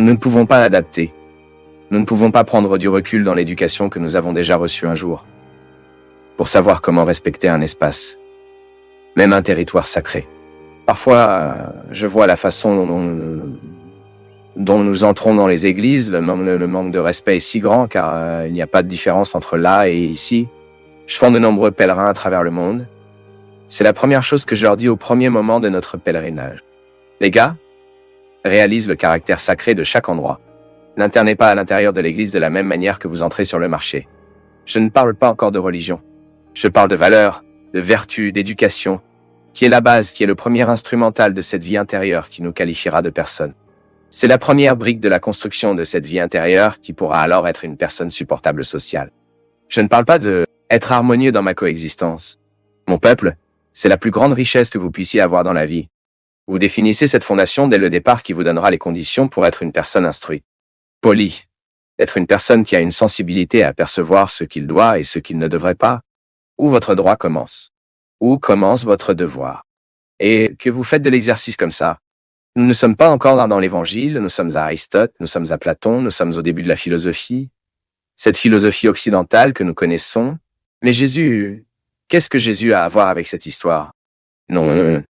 Nous ne pouvons pas l'adapter. Nous ne pouvons pas prendre du recul dans l'éducation que nous avons déjà reçue un jour, pour savoir comment respecter un espace, même un territoire sacré. Parfois, je vois la façon dont nous entrons dans les églises, le manque de respect est si grand car il n'y a pas de différence entre là et ici. Je prends de nombreux pèlerins à travers le monde. C'est la première chose que je leur dis au premier moment de notre pèlerinage. Les gars, réalisent le caractère sacré de chaque endroit. N'internez pas à l'intérieur de l'église de la même manière que vous entrez sur le marché. Je ne parle pas encore de religion. Je parle de valeurs, de vertu, d'éducation, qui est la base, qui est le premier instrumental de cette vie intérieure qui nous qualifiera de personne. C'est la première brique de la construction de cette vie intérieure qui pourra alors être une personne supportable sociale. Je ne parle pas de être harmonieux dans ma coexistence. Mon peuple, c'est la plus grande richesse que vous puissiez avoir dans la vie. Vous définissez cette fondation dès le départ qui vous donnera les conditions pour être une personne instruite. Poli. Être une personne qui a une sensibilité à percevoir ce qu'il doit et ce qu'il ne devrait pas. Où votre droit commence. Où commence votre devoir. Et que vous faites de l'exercice comme ça. Nous ne sommes pas encore dans l'Évangile, nous sommes à Aristote, nous sommes à Platon, nous sommes au début de la philosophie. Cette philosophie occidentale que nous connaissons. Mais Jésus, qu'est-ce que Jésus a à voir avec cette histoire? Non.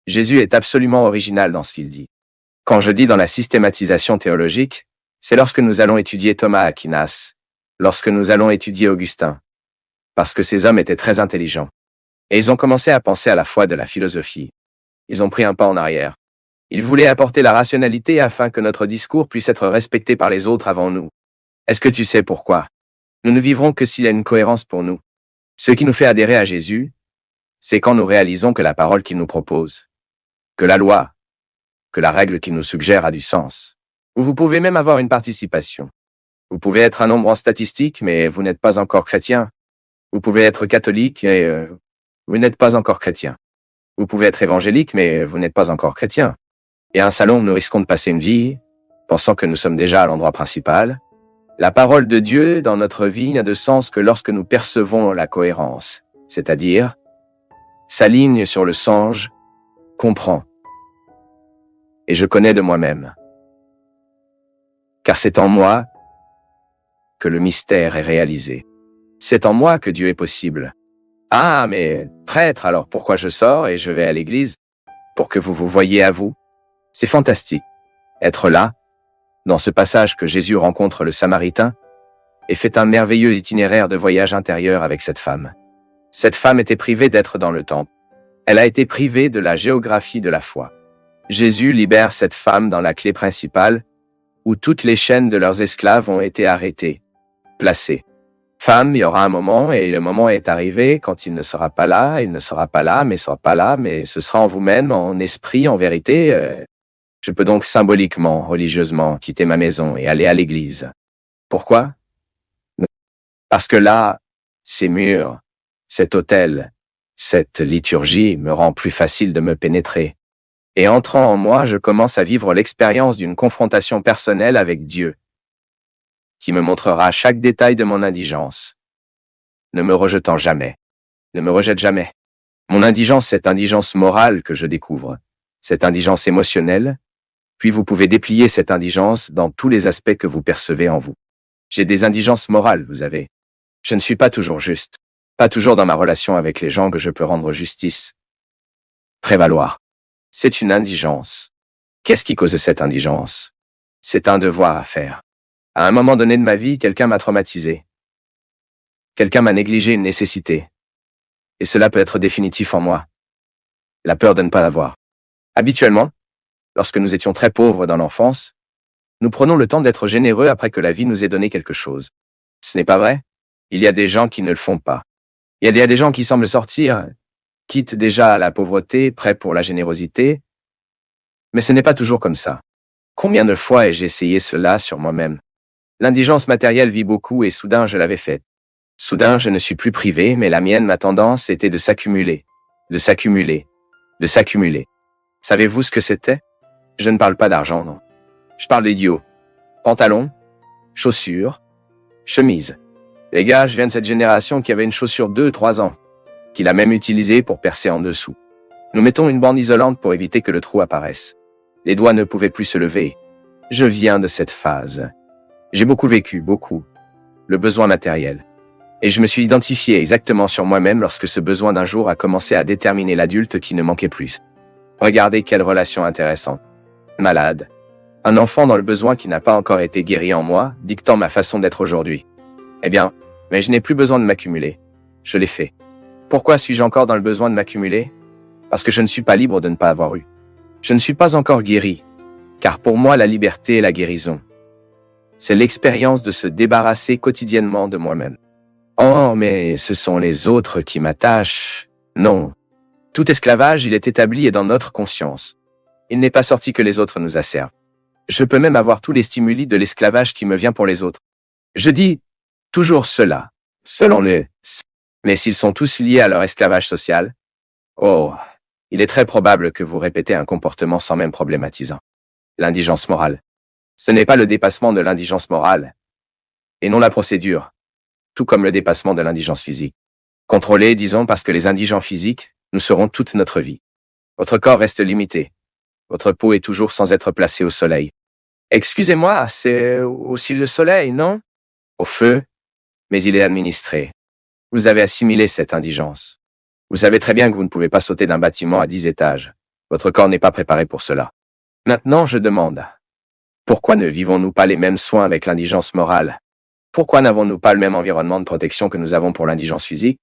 Jésus est absolument original dans ce qu'il dit. Quand je dis dans la systématisation théologique, c'est lorsque nous allons étudier Thomas Aquinas, lorsque nous allons étudier Augustin, parce que ces hommes étaient très intelligents. Et ils ont commencé à penser à la foi de la philosophie. Ils ont pris un pas en arrière. Ils voulaient apporter la rationalité afin que notre discours puisse être respecté par les autres avant nous. Est-ce que tu sais pourquoi? Nous ne vivrons que s'il y a une cohérence pour nous. Ce qui nous fait adhérer à Jésus, c'est quand nous réalisons que la parole qu'il nous propose, que la loi, que la règle qu'il nous suggère a du sens. Vous pouvez même avoir une participation. Vous pouvez être un nombre en statistique, mais vous n'êtes pas encore chrétien. Vous pouvez être catholique, et vous n'êtes pas encore chrétien. Vous pouvez être évangélique, mais vous n'êtes pas encore chrétien. Et à un salon, nous risquons de passer une vie, pensant que nous sommes déjà à l'endroit principal. La parole de Dieu dans notre vie n'a de sens que lorsque nous percevons la cohérence, c'est-à-dire s'aligne sur le sens, comprend. Et je connais de moi-même. Car c'est en moi que le mystère est réalisé. C'est en moi que Dieu est possible. Ah, mais prêtre, alors pourquoi je sors et je vais à l'église? Pour que vous vous voyiez à vous. C'est fantastique. Être là, dans ce passage que Jésus rencontre le Samaritain, et fait un merveilleux itinéraire de voyage intérieur avec cette femme. Cette femme était privée d'être dans le temple. Elle a été privée de la géographie de la foi. Jésus libère cette femme dans la clé principale, où toutes les chaînes de leurs esclaves ont été arrêtées, placées. Femme, il y aura un moment, et le moment est arrivé, quand il ne sera pas là, il ne sera pas là, mais sera pas là, mais ce sera en vous-même, en esprit, en vérité. Je peux donc symboliquement, religieusement, quitter ma maison et aller à l'église. Pourquoi? Parce que là, ces murs, cet autel, cette liturgie me rend plus facile de me pénétrer. Et entrant en moi, je commence à vivre l'expérience d'une confrontation personnelle avec Dieu, qui me montrera chaque détail de mon indigence, ne me rejetant jamais. Ne me rejette jamais. Mon indigence, cette indigence morale que je découvre, cette indigence émotionnelle, puis vous pouvez déplier cette indigence dans tous les aspects que vous percevez en vous. J'ai des indigences morales, vous avez. Je ne suis pas toujours juste, pas toujours dans ma relation avec les gens que je peux rendre justice, prévaloir. C'est une indigence. Qu'est-ce qui cause cette indigence? C'est un devoir à faire. À un moment donné de ma vie, quelqu'un m'a traumatisé. Quelqu'un m'a négligé une nécessité. Et cela peut être définitif en moi. La peur de ne pas l'avoir. Habituellement, lorsque nous étions très pauvres dans l'enfance, nous prenons le temps d'être généreux après que la vie nous ait donné quelque chose. Ce n'est pas vrai? Il y a des gens qui ne le font pas. Il y a des gens qui semblent sortir, quittent déjà la pauvreté, prêts pour la générosité. Mais ce n'est pas toujours comme ça. Combien de fois ai-je essayé cela sur moi-même? L'indigence matérielle vit beaucoup et soudain je l'avais faite. Soudain je ne suis plus privé, mais la mienne, ma tendance était de s'accumuler, de s'accumuler, de s'accumuler. Savez-vous ce que c'était? Je ne parle pas d'argent, non. Je parle d'idiot. Pantalon, chaussures, chemise. Les gars, je viens de cette génération qui avait une chaussure 2-3 ans, qu'il a même utilisée pour percer en dessous. Nous mettons une bande isolante pour éviter que le trou apparaisse. Les doigts ne pouvaient plus se lever. Je viens de cette phase. J'ai beaucoup vécu, beaucoup. Le besoin matériel. Et je me suis identifié exactement sur moi-même lorsque ce besoin d'un jour a commencé à déterminer l'adulte qui ne manquait plus. Regardez quelle relation intéressante. Malade. Un enfant dans le besoin qui n'a pas encore été guéri en moi, dictant ma façon d'être aujourd'hui. Eh bien, mais je n'ai plus besoin de m'accumuler. Je l'ai fait. Pourquoi suis-je encore dans le besoin de m'accumuler? Parce que je ne suis pas libre de ne pas avoir eu. Je ne suis pas encore guéri. Car pour moi, la liberté est la guérison. C'est l'expérience de se débarrasser quotidiennement de moi-même. Oh, mais ce sont les autres qui m'attachent. Non. Tout esclavage, il est établi et dans notre conscience. Il n'est pas sorti que les autres nous asservent. Je peux même avoir tous les stimuli de l'esclavage qui me vient pour les autres. Je dis toujours cela, selon les... Mais s'ils sont tous liés à leur esclavage social, oh, il est très probable que vous répétez un comportement sans même problématisant. L'indigence morale. Ce n'est pas le dépassement de l'indigence morale, et non la procédure, tout comme le dépassement de l'indigence physique. Contrôlé, disons, parce que les indigents physiques, nous serons toute notre vie. Votre corps reste limité. Votre peau est toujours sans être placée au soleil. Excusez-moi, c'est aussi le soleil, non? Au feu, mais il est administré. Vous avez assimilé cette indigence. Vous savez très bien que vous ne pouvez pas sauter d'un bâtiment à 10 étages. Votre corps n'est pas préparé pour cela. Maintenant, je demande, pourquoi ne vivons-nous pas les mêmes soins avec l'indigence morale? Pourquoi n'avons-nous pas le même environnement de protection que nous avons pour l'indigence physique?